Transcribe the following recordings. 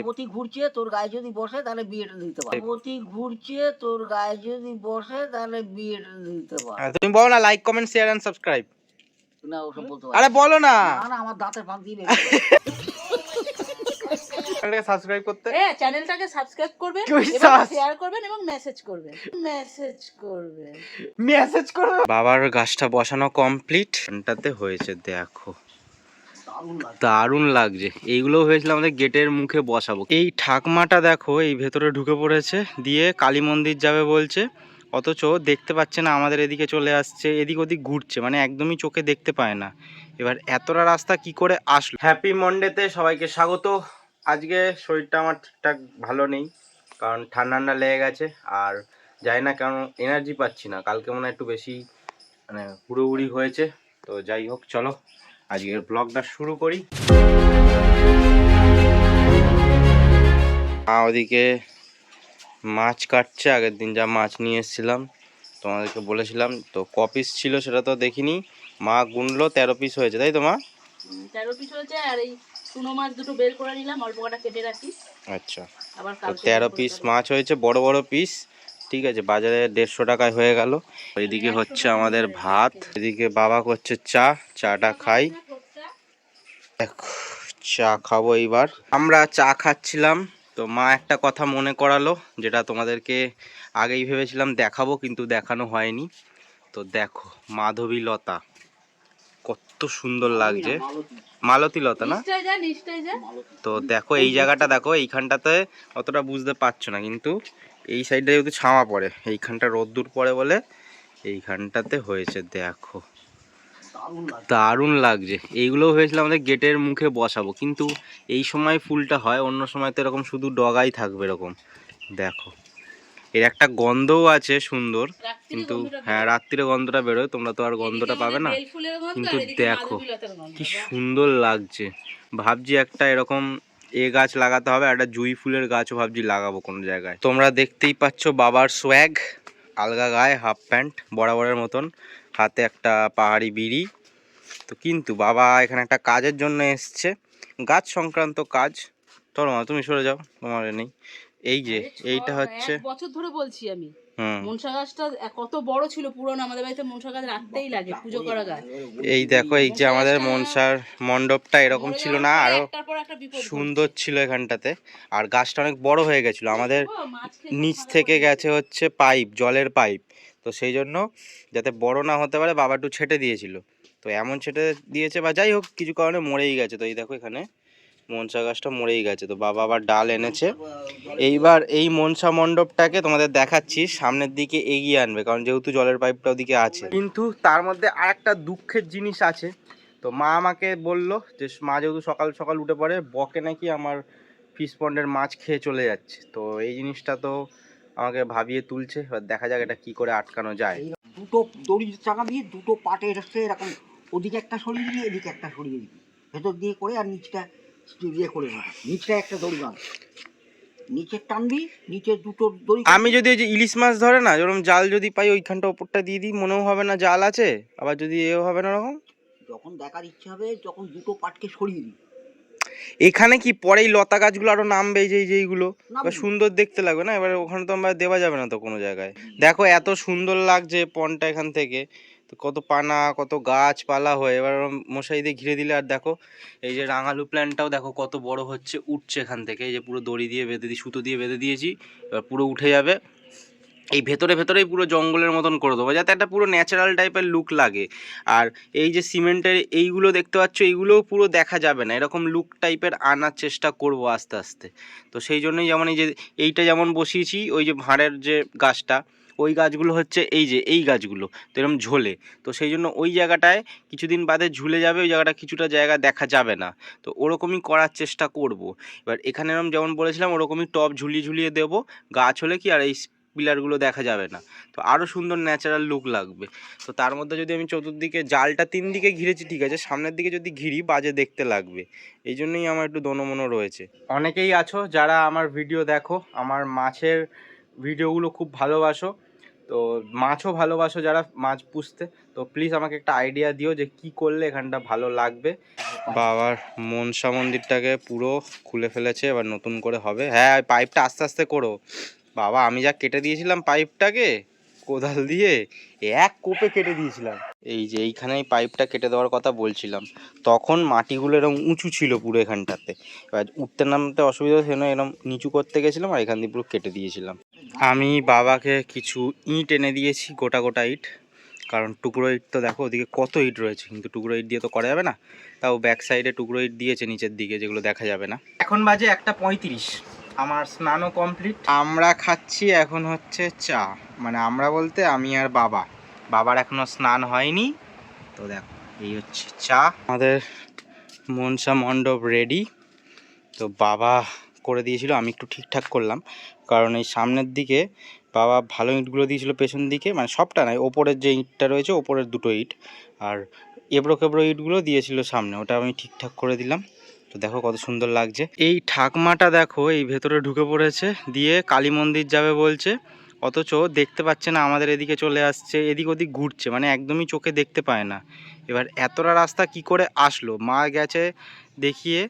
ভগবতী ঘুরছে তোর গায়ে যদি বসে তাহলে বিয়েটা দিতে পার। ভগবতী ঘুরছে তোর গায়ে যদি বসে তাহলে বিয়েটা দিতে পার। তুমি বলো না like comment share and subscribe. না ওসব বলতে পারি। আরে বলো না। না আমার দাঁতের ফাঁক দিয়ে চ্যানেলটাকে সাবস্ক্রাইব করতে। চ্যানেলটাকে সাবস্ক্রাইব করবেন এবং শেয়ার করবেন এবং মেসেজ করবেন। বাবার গাছটা বসানো কমপ্লিট। এটাতে হয়েছে দেখো দারুণ লাগছে। এইগুলো হয়েছিল আমাদের গেটের মুখে বসাবো। এই ঠাকমাটা দেখো এই ভেতরে ঢুকে পড়েছে, দিয়ে কালী মন্দির যাবে বলছে, অথচ দেখতে পাচ্ছে না আমাদের এদিকে চলে আসছে, এদিক ওদিক ঘুরছে, মানে একদমই চোখে দেখতে পায় না। এবার এতটা রাস্তা কি করে আসলো। হ্যাপি মন্ডেতে সবাইকে স্বাগত। আজকে শরীরটা আমার ঠিকঠাক ভালো নেই, কারণ ঠান্ডা লেগে গেছে, আর যাই না কারণ এনার্জি পাচ্ছি না। কালকে মনে হয় একটু বেশি মানে হুড়োহুড়ি হয়েছে। তো যাই হোক, চলো আজকের ব্লগটা শুরু করি। মা ওদিকে মাছ কাটছে, আগের দিন যা মাছ নিয়ে এসেছিলাম তোমাদেরকে বলেছিলাম, তো ক পিস ছিল সেটা তো দেখিনি। মা গুনলো 13 পিস হয়েছে, তাই তো মা? 13 পিস হয়েছে। আর এই চুনো মাছ দুটো বের করে নিলাম, অল্প কটা কেটে রাখি। আচ্ছা, আবার তো 13 পিস মাছ হয়েছে, বড় বড় পিস। ঠিক আছে, বাজারে 150 টাকায় হয়ে গেল। এইদিকে হচ্ছে আমাদের ভাত, এদিকে বাবা করছে চাটা খাই। দেখো চা খাবো এইবার। আমরা চা খাচ্ছিলাম, তো মা একটা কথা মনে করালো, যেটা তোমাদেরকে আগেই ভেবেছিলাম দেখাবো কিন্তু দেখানো হয়নি। তো দেখো মাধবী লতা কত সুন্দর লাগছে, মালতী লতা না? তো দেখো এই জায়গাটা দেখো, এইখানটাতে অতটা বুঝতে পারছো না, কিন্তু এই সাইডে যেহেতু ছামা পড়ে, এইখানটা রোদ্দুর পড়ে বলে এইখানটাতে হয়েছে। দেখো দারুণ লাগছে। এইগুলোও হয়েছিল আমাদের গেটের মুখে বসাবো, কিন্তু এই সময় ফুলটা হয়, অন্য সময় তো এরকম শুধু ডগাই থাকবে এরকম। দেখো এর একটা গন্ধও আছে সুন্দর, কিন্তু হ্যাঁ রাত্রিরে গন্ধটা বেরোয়, তোমরা তো আর গন্ধটা পাবে না। কিন্তু দেখো কি সুন্দর লাগছে। ভাবছি একটা এরকম গাছ লাগাতে হবে, একটা জুঁই ফুলের গাছও ভাবছি লাগাবো কোনো জায়গায়। তোমরা দেখতেই পাচ্ছ বাবার সোয়াগ, আলগা গায়ে হাফ প্যান্ট বরাবরের মতন, হাতে একটা পাহাড়ি বিড়ি। তো কিন্তু বাবা এখানে একটা কাজের জন্য এসছে, গাছ সংক্রান্ত কাজ। চলো মা তুমি সরে যাও, তোমার নেই। এই যে এইটা হচ্ছে, 1 বছর ধরে বলছি আমি, মনসা গাছটা কত বড় ছিল পুরনো। আমাদের বাড়িতে মনসা গাছ রাখতেই লাগে, পুজো করা গাছ। এই দেখো এই যে আমাদের মনসার মণ্ডপটা এরকম ছিল না, আরো সুন্দর ছিল এখানটাতে। আর গাছটা অনেক বড় হয়ে গেছিল, আমাদের নিচ থেকে গেছে হচ্ছে পাইপ, জলের পাইপ। তো সেই জন্য যাতে বড় না হতে পারে বাবা একটু ছেটে দিয়েছিল। তো এমন ছেটে দিয়েছে বা যাই হোক কিছু কারণে মরেই গেছে। তো এই দেখো এখানে মনসা গাছটা মরেই গেছে, তো বাবা আবার ডাল এনেছে। এইবার এই মনসা মণ্ডপটাকে তোমাদের দেখাচ্ছি, সামনের দিকে এগিয়ে আনবে, কারণ যেহেতু জলের পাইপটা ওদিকে আছে। কিন্তু তার মধ্যে আর একটা দুঃখের জিনিস আছে। তো মা আমাকে বললো যে মা যেহেতু সকাল সকাল উঠে পড়ে, বকে নাকি আমার ফিশ পন্ডের মাছ খেয়ে চলে যাচ্ছে। তো এই জিনিসটা তো আমাকে ভাবিয়ে তুলছে। এবার দেখা যাক এটা কি করে আটকানো যায়। দুটো দড়ির চাকা দিয়ে দুটো পাটে এরকম ওদিকে একটা সরিয়ে দিবি, এদিকে একটা সরিয়ে দিবি, ভেতর দিয়ে করে আর নিচটা ইয়ে করে দিবি। নিচটা একটা দড়ি বাঁধ, নিচে টানবি, নিচে দুটো দড়ি। আমি যদি ওই যে ইলিশ মাছ ধরে না, যেরকম জাল যদি পাই ওইখানটা ওপরটা দিয়ে দিই, মনেও হবে না জাল আছে, আবার যদি এও হবে না ওরকম। যখন দেখার ইচ্ছা হবে তখন দুটো পাটকে সরিয়ে দিবি। এখানে কি পরে এই লতা গাছগুলো আরো নামবে, এই যে এইগুলো সুন্দর দেখতে লাগবে না, এবার ওখানে তো আমরা দেওয়া যাবে না তো কোনো জায়গায়। দেখো এত সুন্দর লাগছে পনটা এখান থেকে, তো কত পানা কত গাছপালা হয়ে এবার মশাই দিয়ে ঘিরে দিলে। আর দেখো এই যে রাঙালু প্ল্যান্টটাও দেখো কত বড় হচ্ছে, উঠছে এখান থেকে। এই যে পুরো দড়ি দিয়ে বেঁধে দিয়ে, সুতো দিয়ে বেঁধে দিয়েছি, এবার পুরো উঠে যাবে। এই ভেতরেই পুরো জঙ্গলের মতন করে দেবো, যাতে একটা পুরো ন্যাচারাল টাইপের লুক লাগে। আর এই যে সিমেন্টের এইগুলো দেখতে পাচ্ছ, এইগুলোও পুরো দেখা যাবে না, এরকম লুক টাইপের আনার চেষ্টা করব আস্তে আস্তে। তো সেই জন্যই যেমন এই যে এইটা যেমন বসিয়েছি, ওই যে ভাঁড়ের যে গাছটা, ওই গাছগুলো হচ্ছে এই যে এই গাছগুলো তো এরকম ঝোলে, তো সেই জন্য ওই জায়গাটায় কিছুদিন বাদে ঝুলে যাবে, ওই জায়গাটা কিছুটা জায়গা দেখা যাবে না। তো ওরকমই করার চেষ্টা করব। এবার এখানে এরকম যেমন বলেছিলাম ওরকমই টব ঝুলিয়ে দেবো। গাছ হলে কি আর এই পিলারগুলো দেখা যাবে না, তো আরও সুন্দর ন্যাচারাল লুক লাগবে। তো তার মধ্যে যদি আমি চতুর্দিকে জালটা 3 দিকে ঘিরেছি, ঠিক আছে, সামনের দিকে যদি ঘিরি বাজে দেখতে লাগবে। এই জন্যই আমার একটু দোনোমনো রয়েছে। অনেকেই আছো যারা আমার ভিডিও দেখো, আমার মাছের ভিডিওগুলো খুব ভালোবাসো, তো মাছও ভালোবাসো যারা মাছ পুষতে, তো প্লিজ আমাকে একটা আইডিয়া দিও যে কি করলে এখানটা ভালো লাগবে। বাবার মনসা মন্দিরটাকে পুরো খুলে ফেলেছে, এবার নতুন করে হবে। হ্যাঁ ওই পাইপটা আস্তে আস্তে করো বাবা, আমি যা কেটে দিয়েছিলাম পাইপটাকে কোদাল দিয়ে, এক কোপে কেটে দিয়েছিলাম। এই যে এইখানেই পাইপটা কেটে দেওয়ার কথা বলছিলাম, তখন মাটিগুলো এরকম উঁচু ছিল পুরো এখানটাতে, এবার উঠতে নামতে অসুবিধা ছিল না, এরকম নিচু করতে গেছিলাম আর এখান দিয়ে পুরো কেটে দিয়েছিলাম। আমি বাবাকে কিছু ইট এনে দিয়েছি, গোটা গোটা ইট, কারণ টুকরো ইট তো দেখো ওদিকে কত ইট রয়েছে, কিন্তু টুকরো ইট দিয়ে তো করা যাবে না, তাও ব্যাক সাইডে টুকরো ইট দিয়েছে নিচের দিকে, যেগুলো দেখা যাবে না। এখন বাজে 1:35, আমার স্নানও কমপ্লিট। আমরা খাচ্ছি এখন হচ্ছে চা, মানে আমরা বলতে আমি আর বাবা, বাবার এখনো স্নান হয়নি। তো দেখো এই হচ্ছে চা, আমাদের মনসা মণ্ডপ রেডি। তো বাবা করে দিয়েছিল, আমি একটু ঠিকঠাক করলাম, কারণ এই সামনের দিকে বাবা ভালো ইটগুলো দিয়েছিল, পেছন দিকে মানে সবটা নয়, ওপরের যে ইটটা রয়েছে ওপরের দুটো ইট, আর এবড়ো খেবড়ো ইটগুলো দিয়েছিল সামনে, ওটা আমি ঠিকঠাক করে দিলাম। তো দেখো কত সুন্দর লাগছে। এই ঠাকমাটা দেখো এই ভেতরে ঢুকে পড়েছে, দিয়ে কালী মন্দির যাবে বলছে, অথচ দেখতে পাচ্ছে না, আমাদের এদিকে চলে আসছে, এদিক ওদিক ঘুরছে, মানে একদমই চোখে দেখতে পায় না। এবার এতটা রাস্তা কি করে আসলো, মা গেছে দেখিয়ে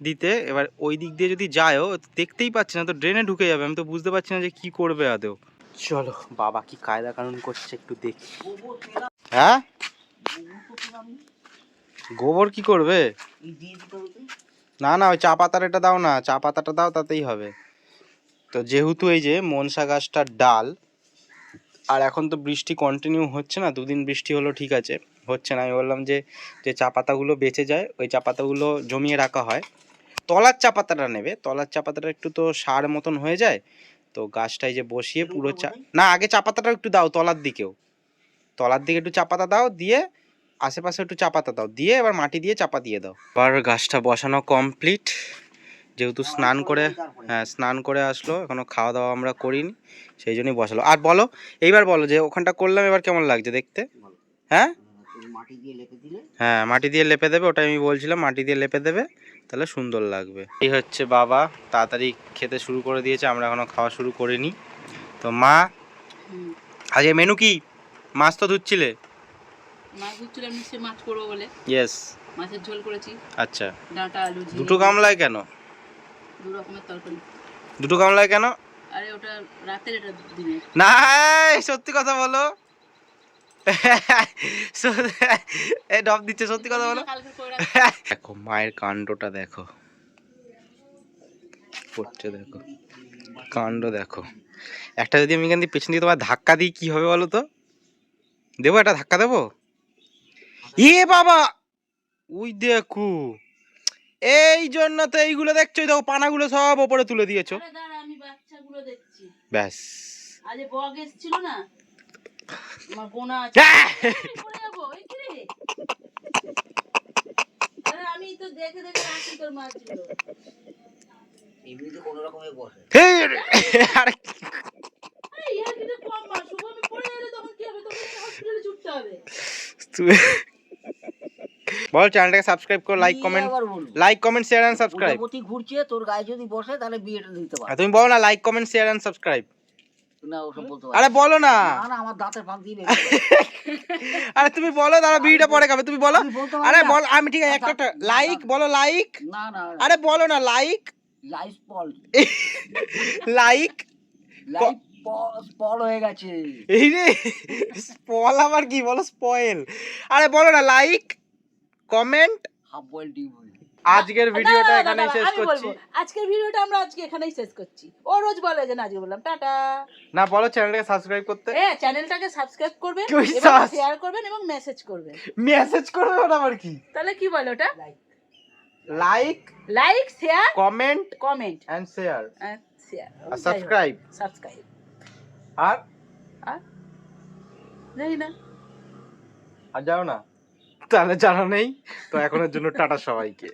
দিতে, এবার ওই দিক দিয়ে যদি যায়ও দেখতেই পাচ্ছে না, তো ড্রেনে ঢুকে যাবে, আমি তো বুঝতে পারছি না যে কি করবে আদৌ। চলো বাবা কি কায়দা কানুন করছে একটু দেখি। হ্যাঁ গোবর কি করবে? না না ওই চা পাতার এটা দাও না, চা পাতাটা দাও তাতেই হবে। তো যেহেতু এই যে মনসা গাছটার ডাল, আর এখন তো বৃষ্টি কন্টিনিউ হচ্ছে না, দুদিন বৃষ্টি হলো ঠিক আছে, হচ্ছে না, আমি বললাম যে যে চা পাতাগুলো বেঁচে যায় ওই চা পাতাগুলো জমিয়ে রাখা হয়, তলার চা পাতাটা নেবে, তলার চা পাতাটা একটু তো সার মতন হয়ে যায়। তো গাছটাই যে বসিয়ে পুরো চা, না আগে চা পাতাটা একটু দাও, তলার দিকেও, তলার দিকে একটু চা পাতা দাও, দিয়ে আশেপাশে একটু চা পাতা দাও, দিয়ে এবার মাটি দিয়ে চাপা দিয়ে দাও। আবার গাছটা বসানো কমপ্লিট, যেহেতু স্নান করে, হ্যাঁ স্নান করে আসলো, এখনো খাওয়া দাওয়া আমরা করিনি, সেই জন্যই বসালো। আর বলো এইবার বলো যে ওখানটা করলাম এবার কেমন লাগছে দেখতে? হ্যাঁ হ্যাঁ মাটি দিয়ে লেপে দেবে, ওটাই আমি বলছিলাম, মাটি দিয়ে লেপে দেবে তাহলে সুন্দর লাগবে। এই হচ্ছে বাবা তাড়াতাড়ি খেতে শুরু করে দিয়েছে, আমরা এখনো খাওয়া শুরু করিনি। তো মা আজকে মেনু কি? মাছ তো ধুচ্ছিলে? মাছ ধুচ্ছিলাম নিশ্চয়ই মাছ করবো বলে। ইয়েস, মাছের ঝোল করেছি। আচ্ছা, ডাঁটা আলু ঝিঙে। দুটো গামলায় কেন? দু রকমের তরকারি। দুটো গামলায় কেন? আরে ওটা রাতের, এটা দিনে। না সত্যি কথা বলো, এই ডব দিচ্ছে, সত্যি কথা বলো। দেখো মায়ের কাণ্ডটা দেখো, করছে দেখো কাণ্ড দেখো। একটা যদি আমি এখান দিয়ে পেছন দিয়ে তোমার ধাক্কা দিই কি হবে বলো তো? দেবো একটা ধাক্কা দেবো? এ বাবা ওই দেখো, এই জন্য তো এইগুলো দেখছো, দেখো পানাগুলো সব ওপরে তুলে দিয়েছো। আমি বাচ্চাগুলো দেখছি। ব্যাস আজ বগ এসেছিল না, আমার গোনা আছে। পড়ে যাবো এই কি রে? আরে আমি তো দেখে দেখে রাখি তোর মাছগুলো। এমনিতে কোনো রকমে বসে। আরে আরে ইয়ার কিন্তু কম মাছ, শুভ আমি পড়ে গেলে তখন কি হবে? তখন হসপিটালে ছুটতে হবে। বল চ্যানেলটাকে সাবস্ক্রাইব করো, like comment share and subscribe. প্রতি ঘুরছে তোর গায়ে যদি বসে তাহলে বিয়েটা দিতে পারে। তুমি বলো না like comment share and subscribe. না ওসব বলতে আরে বলো না। না না আমার দাঁতের ফাঁক দিয়ে আরে তুমি বলো, দাঁড়া বিড়িটা পরে খাবে, তুমি বলো। আরে বল, আমি ঠিক আছে একটা লাইক বলো, লাইক। না না আরে বলো না লাইক, লাইফ স্পল লাইক লাইফ স্পল হয়ে গেছে। এই রে স্পল আবার কি বলো, স্পয়েল। আরে বলো না লাইক কমেন্ট হাফ বয়েল ডিম। আজকের ভিডিওটা এখানেই শেষ করছি। আজকের ভিডিওটা আমরা আজকে এখানেই শেষ করছি। ও রোজ বলে যে না, আজকে বললাম টাটা। না বলো চ্যানেলটাকে সাবস্ক্রাইব করতে। হ্যাঁ চ্যানেলটাকে সাবস্ক্রাইব করবেন কই এবং সাস? শেয়ার করবেন এবং মেসেজ করবেন। মেসেজ করবে ওটা আবার কি? তাহলে কি বলে ওটা? Like share comment and share share আর সাবস্ক্রাইব। আর জানি না, আর যাও না, তাহলে জানা নেই তো, এখনের জন্য টাটা সবাইকে।